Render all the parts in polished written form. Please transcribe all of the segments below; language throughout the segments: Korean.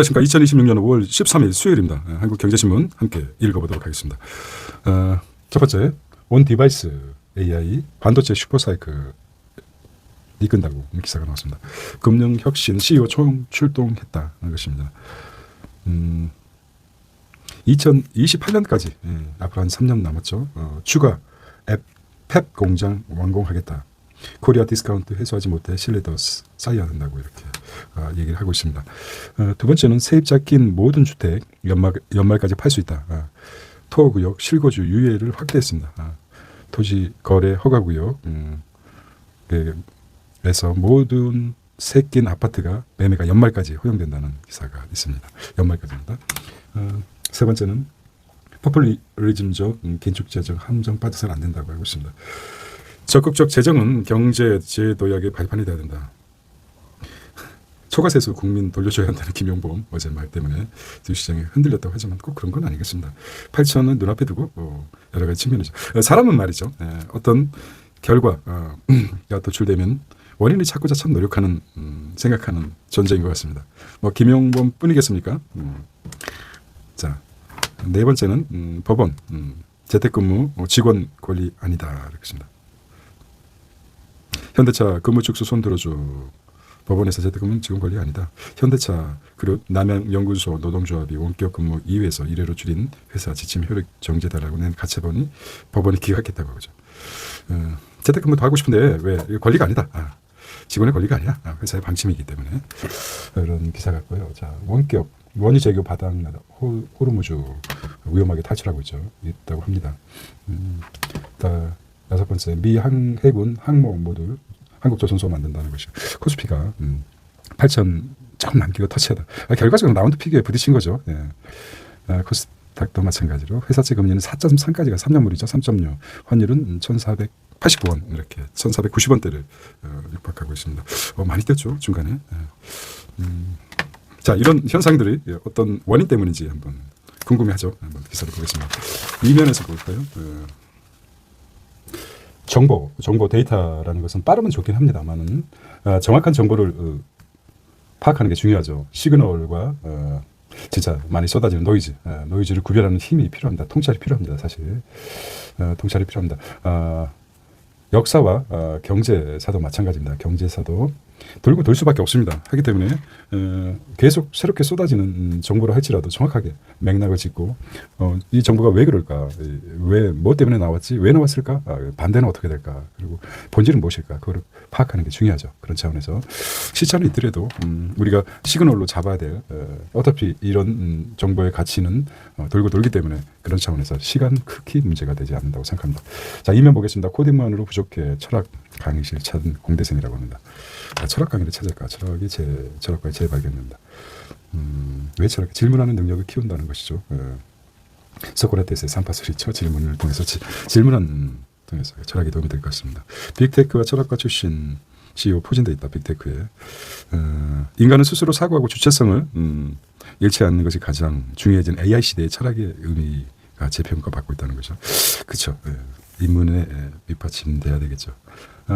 안녕하십니까. 2026년 5월 13일 수요일입니다. 한국경제신문 함께 읽어보도록 하겠습니다. 첫 번째, 온 디바이스 AI 반도체 슈퍼사이클이 끝나고 기사가 나왔습니다. 금융혁신 CEO 총 출동했다는 것입니다. 2028년까지 앞으로 한 3년 남았죠. 추가 팹 공장 완공하겠다. 코리아 디스카운트 해소하지 못해 신뢰도 쌓여야 한다고 이렇게 얘기를 하고 있습니다. 두 번째는 세입자 낀 모든 주택 연말까지 팔 수 있다. 토구역 실거주 유예를 확대했습니다. 토지 거래 허가구역 에서 모든 세 낀 아파트가 매매가 연말까지 허용된다는 기사가 있습니다. 연말까지입니다. 세 번째는 포퓰리즘적 긴축재정 함정 빠져서는 안 된다고 하고 있습니다. 적극적 재정은 경제 제도약의 발판이 되어야 된다. 초과세수 국민 돌려줘야 한다는 김용범 어제 말 때문에 주시장이 흔들렸다고 하지만 꼭 그런 건 아니겠습니다. 8천은 눈앞에 두고 여러 가지 측면이죠. 사람은 말이죠. 어떤 결과가 도출되면 원인을 찾고자 참 노력하는 생각하는 존재인 것 같습니다. 뭐 김용범 뿐이겠습니까? 자, 네 번째는 법원 재택근무 직원 권리 아니다 이렇게 했습니다. 현대차 근무축소 손 들어줘. 법원에서 재택근무는 직원 권리 아니다. 현대차 그리고 남양연구소 노동조합이 원격 근무 2회에서 1회로 줄인 회사 지침 효력 정지다라고 낸 가처분이 법원이 기각했다고 하죠. 재택근무도 하고 싶은데 왜 권리가 아니다. 직원의 권리가 아니야. 회사의 방침이기 때문에 이런 기사 같고요. 자, 원격 원유 재교 바닥나다 호르무즈 위험하게 탈출하고 있다고 합니다. 여섯 번째, 미 해군 항모 모듈 한국 조선소 만든다는 것이 코스피가 8천 조금 남기고 터치하다. 결과적으로 라운드 피겨에 부딪힌 거죠. 코스닥도 마찬가지로 회사채 금리는 4.3까지가 3년물이죠. 3.6. 환율은 1,489원 이렇게 1,490원대를 육박하고 있습니다. 많이 뛰었죠 중간에. 자, 이런 현상들이 어떤 원인 때문인지 한번 궁금해하죠. 한번 기사를 보겠습니다. 이면에서 볼까요? 정보 데이터라는 것은 빠르면 좋긴 합니다만은 정확한 정보를 파악하는 게 중요하죠. 시그널과 진짜 많이 쏟아지는 노이즈를 구별하는 힘이 필요합니다. 통찰이 필요합니다. 사실 통찰이 필요합니다. 역사와 경제사도 마찬가지입니다. 경제사도 돌고 돌 수밖에 없습니다. 하기 때문에 계속 새롭게 쏟아지는 정보라 할지라도 정확하게 맥락을 짚고 이 정보가 왜 그럴까? 왜 뭐 때문에 나왔지? 왜 나왔을까? 반대는 어떻게 될까? 그리고 본질은 무엇일까? 그걸 파악하는 게 중요하죠. 그런 차원에서 시차는 있더라도 우리가 시그널로 잡아야 될 어차피 이런 정보의 가치는 돌고 돌기 때문에 그런 차원에서 시간 크기 문제가 되지 않는다고 생각합니다. 자, 이면 보겠습니다. 코딩만으로 부족해 철학 강의실 찾은 공대생이라고 합니다. 철학 강의를 찾을까? 철학과의 재발견입니다. 왜 철학? 질문하는 능력을 키운다는 것이죠. 소크라테스의 삼파술이죠. 질문을 통해서 통해서 철학에 도움이 될 것 같습니다. 빅테크와 철학과 출신 CEO 포진되어 있다. 빅테크에 인간은 스스로 사고하고 주체성을 잃지 않는 것이 가장 중요해진 AI 시대의 철학의 의미가 재평가받고 있다는 거죠. 그렇죠. 인문에 밑받침돼야 되겠죠.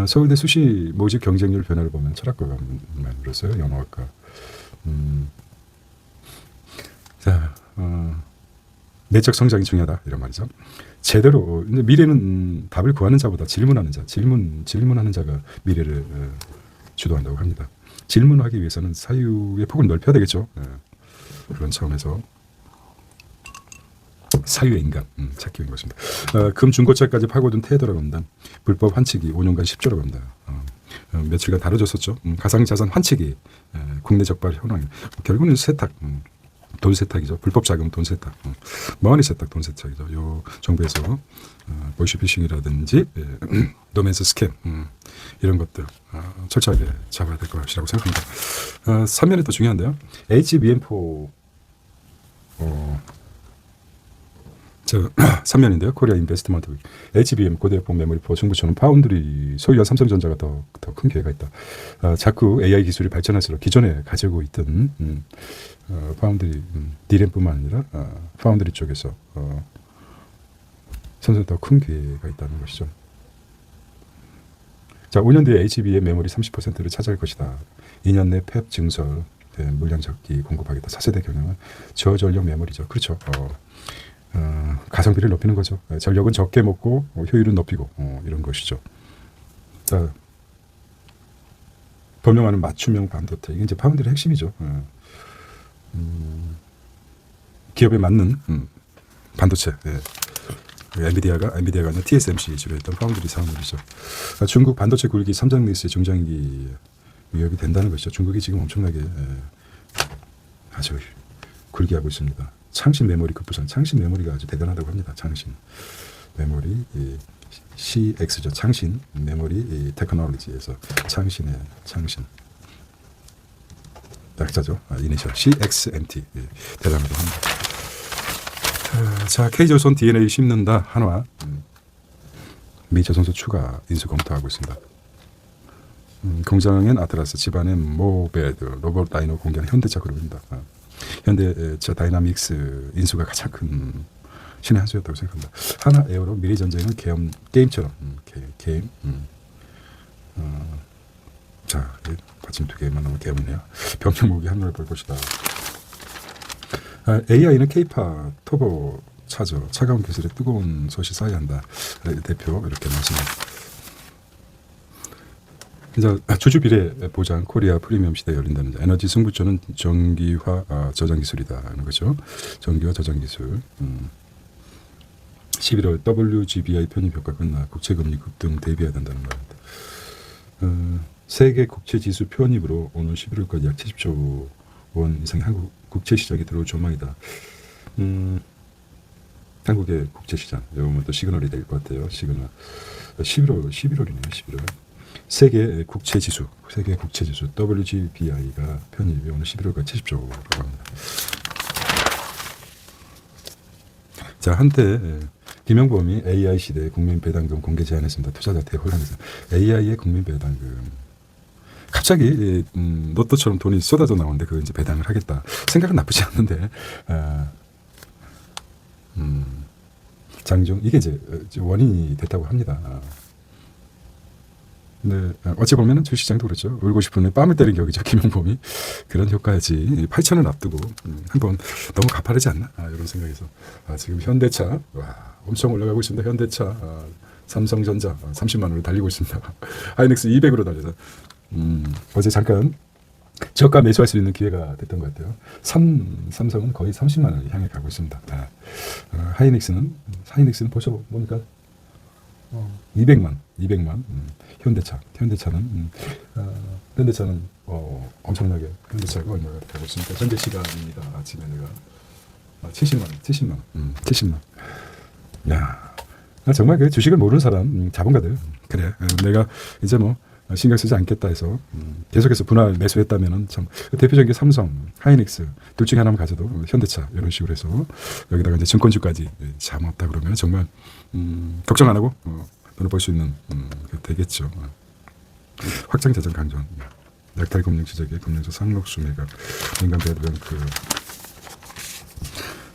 서울대 수시 모집 경쟁률 변화를 보면 철학과가 만들었어요. 영어학과. 자, 내적 성장이 중요하다 이런 말이죠. 제대로 미래는 답을 구하는 자보다 질문하는 자, 질문하는 자가 미래를 주도한다고 합니다. 질문하기 위해서는 사유의 폭을 넓혀야 되겠죠. 그런 차원에서 사유의 인간 찾기 위한 것입니다. 금 중고차까지 파고든 테더라고 합니다. 불법 환치기 5년간 10조라고 합니다. 며칠간 다뤄졌었죠. 가상자산 환치기 국내 적발 현황 결국은 세탁 돈 세탁이죠. 불법 자금 돈 세탁 머니 세탁 돈 세탁이죠. 요 정부에서 보이시피싱이라든지 노맨스 스캠 이런 것들 철저하게 잡아야 될 것이라고 생각합니다. 3면이 더 중요한데요. HBM4 3면인데요. 코리아 인베스트먼트 HBM 고대역폭 메모리포 중부처는 파운드리 소유한 삼성전자가 더 큰 기회가 있다. 자꾸 AI 기술이 발전할수록 기존에 가지고 있던 파운드리 D램뿐만 아니라 파운드리 쪽에서 선수 더 큰 기회가 있다는 것이죠. 자, 5년 뒤에 HBM 메모리 30%를 차지할 것이다. 2년 내 팹 증설 물량 적기 공급하겠다. 차세대 경영은 저전력 메모리죠. 그렇죠. 가성비를 높이는 거죠. 전력은 적게 먹고 효율은 높이고 이런 것이죠. 자, 범용하는 맞춤형 반도체 이게 이제 파운드의 핵심이죠. 기업에 맞는 반도체. 엔비디아가 아니라 TSMC 주로 했던 파운드리 사업물이죠. 중국 반도체 굴기 3장 리스의 중장기 위협이 된다는 것이죠. 중국이 지금 엄청나게 아주 굴기하고 있습니다. 창신 메모리 급부상, 창신 메모리가 아주 대단하다고 합니다. 창신 메모리 CX죠. 창신 메모리 테크놀로지에서 창신의 창신 약자죠. 이니셜 CXMT 대단하다고 합니다. 자, K조선 DNA 심는다 한화 미 조선소 추가 인수 검토하고 있습니다. 공장엔 아트라스, 집안엔 모베드, 로봇 다이노 공개하는 현대차 그룹입니다. 현대차 다이나믹스 인수가 가장 큰 신의 한 수였다고 생각합니다. 하나 에어로 미리 전쟁은 게임처럼 게임. 자, 받침 두 개만 나오면 게임이네요. 병력 무기 한눈에 볼 것이다. AI는 K-팝 터보 차죠. 차가운 기술에 뜨거운 솥이 쌓여야 한다. 대표 이렇게 말씀합니다. 이제 주주 비례 보장 코리아 프리미엄 시대 열린다는 에너지 승부처는 전기화 저장 기술이다 하는 거죠. 전기화 저장 기술. 11월 WGBI 편입 효과 끝나 국채금리 급등 대비해야 된다는 말입니다. 세계 국채 지수 편입으로 오늘 11월까지 약 70조 원 이상의 한국 국채 시장에 들어올 전망이다. 한국의 국채 시장, 이거는 또 시그널이 될 것 같아요. 시그널. 11월이네요. 11월. 세계 국채 지수 WGBI가 편입이 오늘 11월까지 70조라고 합니다. 자, 한때 김영범이 AI 시대 국민 배당금 공개 제안했습니다. 투자자 대혼란에서 AI의 국민 배당금. 갑자기 로또처럼 돈이 쏟아져 나오는데 그거 이제 배당을 하겠다. 생각은 나쁘지 않는데 장중 이게 이제 원인이 됐다고 합니다. 네, 어찌 보면은 주시장도 그렇죠. 울고 싶으면 뺨을 때린 격이죠. 김영범이 그런 효과지. 8천을 앞두고 한번 너무 가파르지 않나? 이런 생각에서 지금 현대차 엄청 올라가고 있습니다. 현대차, 삼성전자 30만 원을 달리고 있습니다. 하이닉스 200으로 달려서 어제 잠깐 저가 매수할 수 있는 기회가 됐던 것 같아요. 삼성은 거의 30만 원을 향해 가고 있습니다. 하이닉스는 벌써 뭡니까? 200만. 현대차는 엄청나게 현대차가 얼마가 되고 있습니까? 현재 시간입니다. 아침에 내가 70만 원. 야, 정말 그 주식을 모르는 사람 자본가들 그래. 내가 이제 뭐 신경 쓰지 않겠다 해서 계속해서 분할 매수했다면은 참 대표적인 게 삼성, 하이닉스 둘 중에 하나만 가져도 현대차 이런 식으로 해서 여기다가 이제 증권주까지 참 없다 그러면 정말 걱정 안 하고 돈을 벌 수 있는 되겠죠. 확장 재정 강전, 약탈 금융 지적에 금융소 상록수 매각, 민간 배드뱅크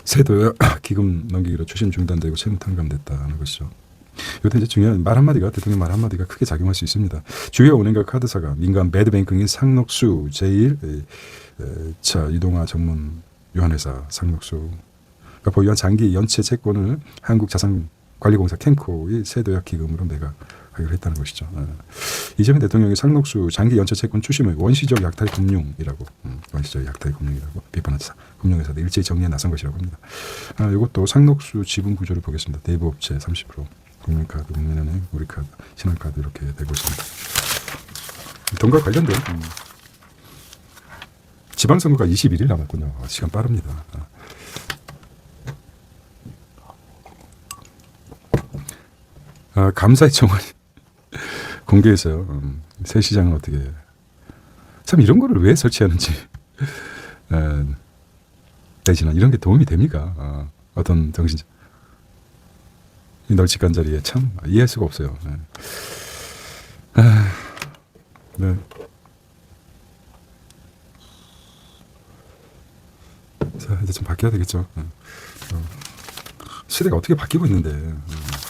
세도 기금 넘기기로 추심 중단되고 채무 탕감됐다는 것이죠. 이것도 이제 중요한 말 한마디가 대통령 말 한마디가 크게 작용할 수 있습니다. 주요 은행과 카드사가 민간 배드뱅킹인 상록수 제1 자 유동화 전문 유한회사 상록수가 보유한 장기 연체 채권을 한국자산관리공사 캠코의 세도약 기금으로 매각하기로 했다는 것이죠. 이재명 대통령이 상록수 장기 연체 채권 추심을 원시적 약탈 금융이라고 비판하자 금융회사들 일제히 정리에 나선 것이라고 합니다. 이것도 상록수 지분 구조를 보겠습니다. 대부업체 30%. 국민카드, 국민은행, 우리카드, 신한카드 이렇게 되고 있습니다. 돈과 관련된 지방선거가 21일 남았군요. 시간 빠릅니다. 감사의 정원이 공개했어요. 새 시장은 어떻게 참 이런 거를 왜 설치하는지 대신은 이런 게 도움이 됩니까? 어떤 정신 이 널찍한 자리에 참 이해할 수가 없어요. 네. 자, 이제 좀 바뀌어야 되겠죠. 시대가 어떻게 바뀌고 있는데.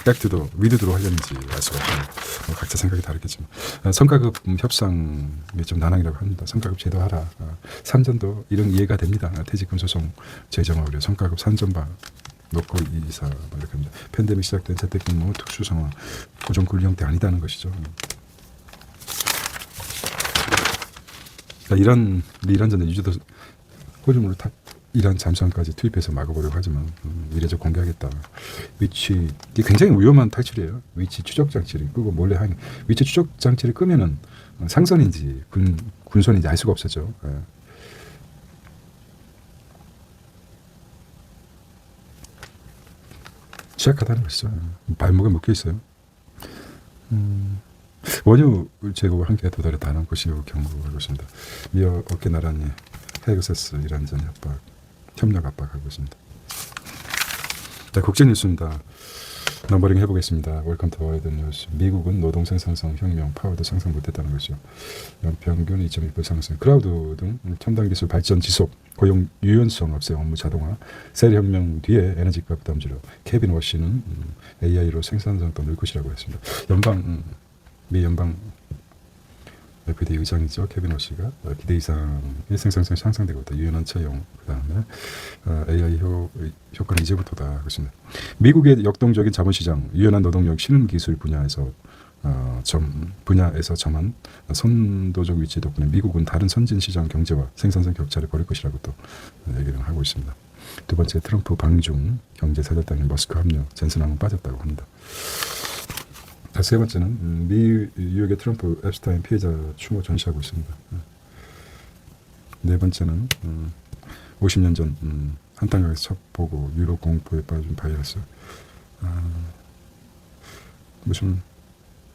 액트도 위드드로 하려는지 알 수가 없고 각자 생각이 다르겠지만 성과급 협상이 좀 난항이라고 합니다. 성과급 제도하라. 산전도 이런 이해가 됩니다. 퇴직금 소송 재정하려 성과급 산전바 놓고 이사 이렇게 합니다. 팬데믹 시작된 재택근무 특수 상황 고정근로 형태 아니다는 것이죠. 이란 전에 유저도 호주물로 탑 이란 잠수함까지 투입해서 막아보려고 하지만 이래저 공개하겠다. 위치 이게 굉장히 위험한 탈출이에요. 위치 추적 장치를 끄고 몰래 하는 위치 추적 장치를 끄면은 상선인지 군선인지 알 수가 없었죠. 예. 취약하다는 것이죠. 발목에 묶여 있어요. 원유 제거 한계에 도달했다는 것이고 경고하고 있습니다. 미어 어깨 나란히 헤그세스 이란전 협박 협력 압박하고 있습니다. 자, 국제 뉴스입니다. 넘버링 해보겠습니다. 웰컴 투 월드 뉴스. 미국은 노동 생산성 혁명 파워도 상승 못했다는 것이죠. 연평균 2.1% 상승. 클라우드 등 첨단 기술 발전 지속, 고용 유연성 없애 업무 자동화, 셀 혁명 뒤에 에너지가 부담 줄여. 케빈 워시는 AI로 생산성도 늘 것이라고 했습니다. 미 연방 FD 의장이죠. 케빈 워시가 기대 이상의 생산성이 상승되고 있다. 유연한 채용, 그 다음에 AI 효과는 이제부터다. 그렇습니다. 미국의 역동적인 자본시장, 유연한 노동력, 신흥기술 분야에서 점한 선도적 위치 덕분에 미국은 다른 선진시장 경제와 생산성 격차를 벌일 것이라고 또 얘기를 하고 있습니다. 두 번째, 트럼프 방중 경제사절단의 머스크 합류, 젠슨왕은 빠졌다고 합니다. 세 번째는 미 뉴욕의 트럼프 앱스타인 피해자 추모 전시하고 있습니다. 네 번째는 50년 전 한탄강에서 첫 보고 유럽 공포에 빠진 바이러스. 무슨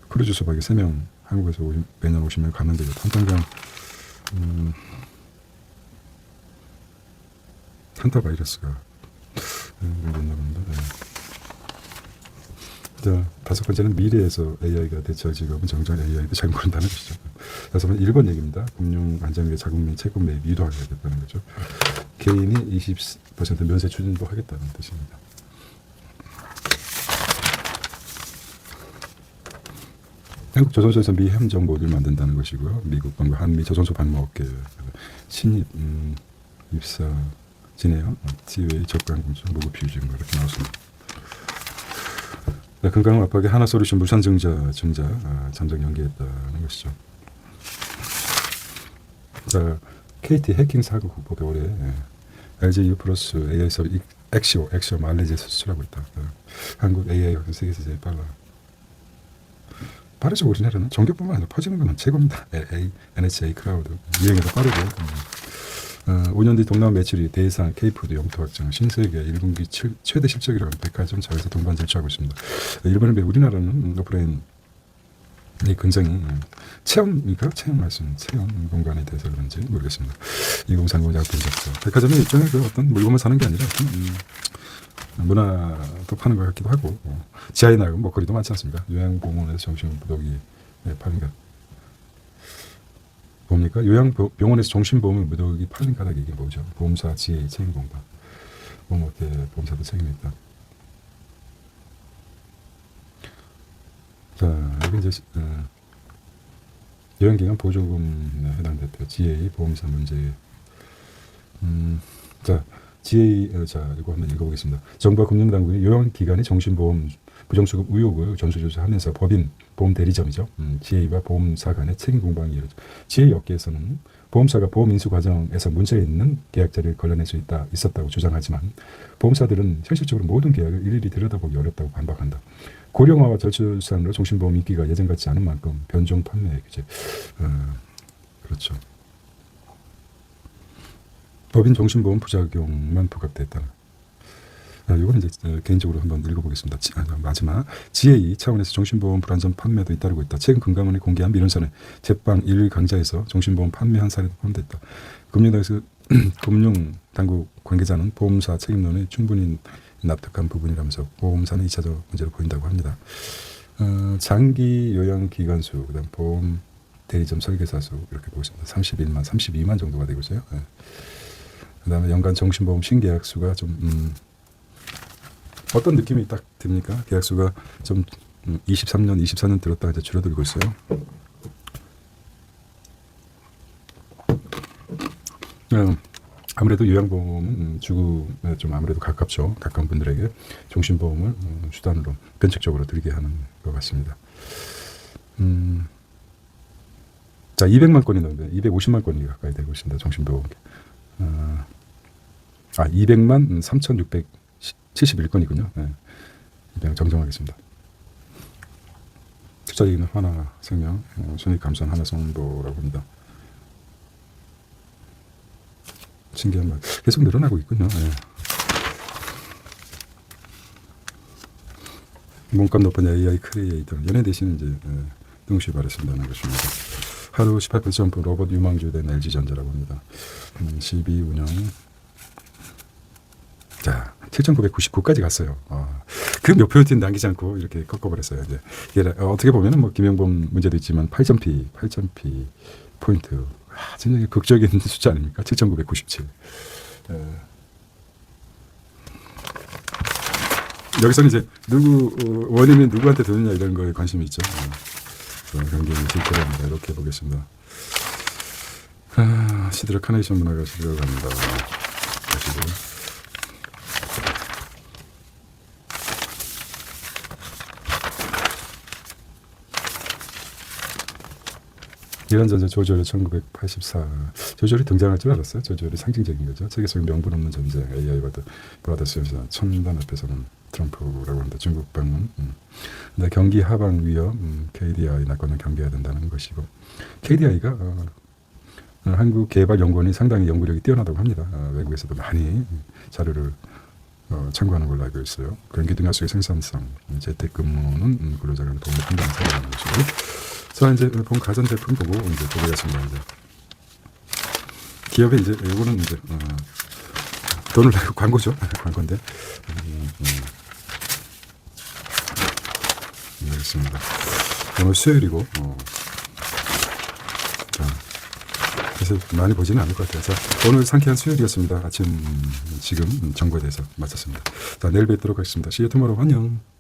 크루즈 소박이 3명 한국에서 매년 50명 감염되고 한탄강 한타 바이러스가 있나 봅니다. 자, 다섯 번째는 미래에서 AI가 대체할 직업은 정작 AI도 잘 모른다는 것이죠. 다섯 번째 1번 얘기입니다. 금융 안정위의 자금 및 채권 매입 유도하게 됐다는 거죠. 개인이 20% 면세 추진도 하겠다는 뜻입니다. 한국 조선소에서 미 함정보를 만든다는 것이고요. 미국과 한미 조선소 방모업계 신입 입사 진해요. 지웨이 적강 공정 모급 비유증 이렇게 나왔습니다. 건강 압박에 하나솔루션 물산 증자 잠정 연기했다는 것이죠. 자, KT 해킹 사고 극복에 올해 LG U 플러스 AI 서비 엑시오 말레이시아에서 수출하고 있다. 한국 AI 확산 세계에서 제일 빠르죠. 우리나라는 전격뿐만 아니라 퍼지는 건 최고입니다. NHA 클라우드 유행에도 빠르고 5년 뒤 동남아 매출이 대상 K푸드 영토 확장 신세계 1분기 최대 실적이라는 백화점 자회사 동반 진출하고 있습니다. 일본에 비해 우리나라는 오프라인이 굉장히 체험이니까 체험 공간에 대해서 그런지 모르겠습니다. 2030 약품 작성 백화점의 입장에 그 어떤 물건만 사는 게 아니라 문화도 파는 것 같기도 하고 지하에 나가면 먹거리도 많지 않습니까? 요양병원에서 정신무더기 파는 것 뭡니까? 요양병원에서 정신보험을 무더기 팔린 가닥이 이게 뭐죠? 보험사 지혜 책임공단 보험업계 보험사도 책임이 있다. 자, 여기 이제 요양기관 보조금에 해당됐대요. GA 보험사 문제. 자, GA 이거 한번 읽어보겠습니다. 정부와 금융당국이 요양기관의 정신보험 부정수급 의혹을 전수조사하면서 법인 보험대리점이죠. GA와 보험사 간의 책임 공방이 이루어져. GA 업계에서는 보험사가 보험 인수 과정에서 문제가 있는 계약자를 걸러낼 수 있었다고 주장하지만 보험사들은 현실적으로 모든 계약을 일일이 들여다보기 어렵다고 반박한다. 고령화와 저출산으로 정신보험 인기가 예전 같지 않은 만큼 변종 판매 규제. 그렇죠. 법인 정신보험 부작용만 부각됐다. 이거는 이제 개인적으로 한번 읽어보겠습니다. 마지막 GA 차원에서 정신보험 불안전 판매도 잇따르고 있다. 최근 금감원이 공개한 민원선에 제빵 1강좌에서 정신보험 판매한 사례도 포함됐다. 금융당국 관계자는 보험사 책임론에 충분히 납득한 부분이라면서 보험사는 2차적 문제로 보인다고 합니다. 장기 요양기관수, 그다음 보험 대리점 설계사수 이렇게 보고 있습니다. 32만 정도가 되고 있어요. 네. 그다음에 연간 정신보험 신계약 수가 좀 어떤 느낌이 딱 듭니까? 계약수가 좀 23년, 24년 들었다가 이제 줄어들고 있어요. 아무래도 요양보험은 주구에 좀 아무래도 가깝죠. 가까운 분들에게 종신보험을 수단으로 변칙적으로 들게 하는 것 같습니다. 자, 200만 건이 넘는데 250만 건이 가까이 되고 있습니다. 종신보험. 200만 3,671건이군요. 네. 입양 정정하겠습니다. 투자이익은 하나생명, 손익 감소한 하나성보라고 합니다. 신기한 말. 계속 늘어나고 있군요. 네. 몸값 높은 AI 크리에이터. 연예 대신 이제 동시에 발했습니다는 것입니다. 하루 18% 점프 로봇 유망주된 LG전자라고 합니다. 12 운영. 자, 7,999까지 갔어요. 그 목표였던 남기지 않고 이렇게 꺾어버렸어요. 이제 이게 어떻게 보면은 뭐 김영범 문제도 있지만 8.P 포인트. 진짜 극적인 숫자 아닙니까? 7,997. 여기서는 이제 원인은 누구한테 드느냐 이런 거에 관심이 있죠. 경기는 실패합니다. 이렇게 보겠습니다. 시드라 카네이션 문화가 시드라 갑니다. 이란전자 조조리 1984. 조조리 등장할 줄 알았어요. 조조리 상징적인 거죠. 세계적인 명분 없는 전쟁. AI 브라더스에서 첨단 앞에서는 트럼프라고 합니다. 중국 방문. 근데 경기 하방 위험, KDI 낙관을 경계해야 된다는 것이고, KDI가 한국개발연구원이 상당히 연구력이 뛰어나다고 합니다. 외국에서도 많이 자료를 참고하는 걸로 알고 있어요. 경기 등하수의 생산성, 재택근무는 근로자 간 도움을 한다는 사례라는 것이고. 자, 이제 본 가전제품 보고 이제 보겠습니다. 이제 기업에 이제 이거는 이제 돈을 내고 광고죠. 광고인데. 알겠습니다. 오늘 수요일이고, 자, 그래서 많이 보지는 않을 것 같아요. 자, 오늘 상쾌한 수요일이었습니다. 아침 지금 정보에 대해서 마쳤습니다. 자, 내일 뵙도록 하겠습니다. See you tomorrow. 안녕.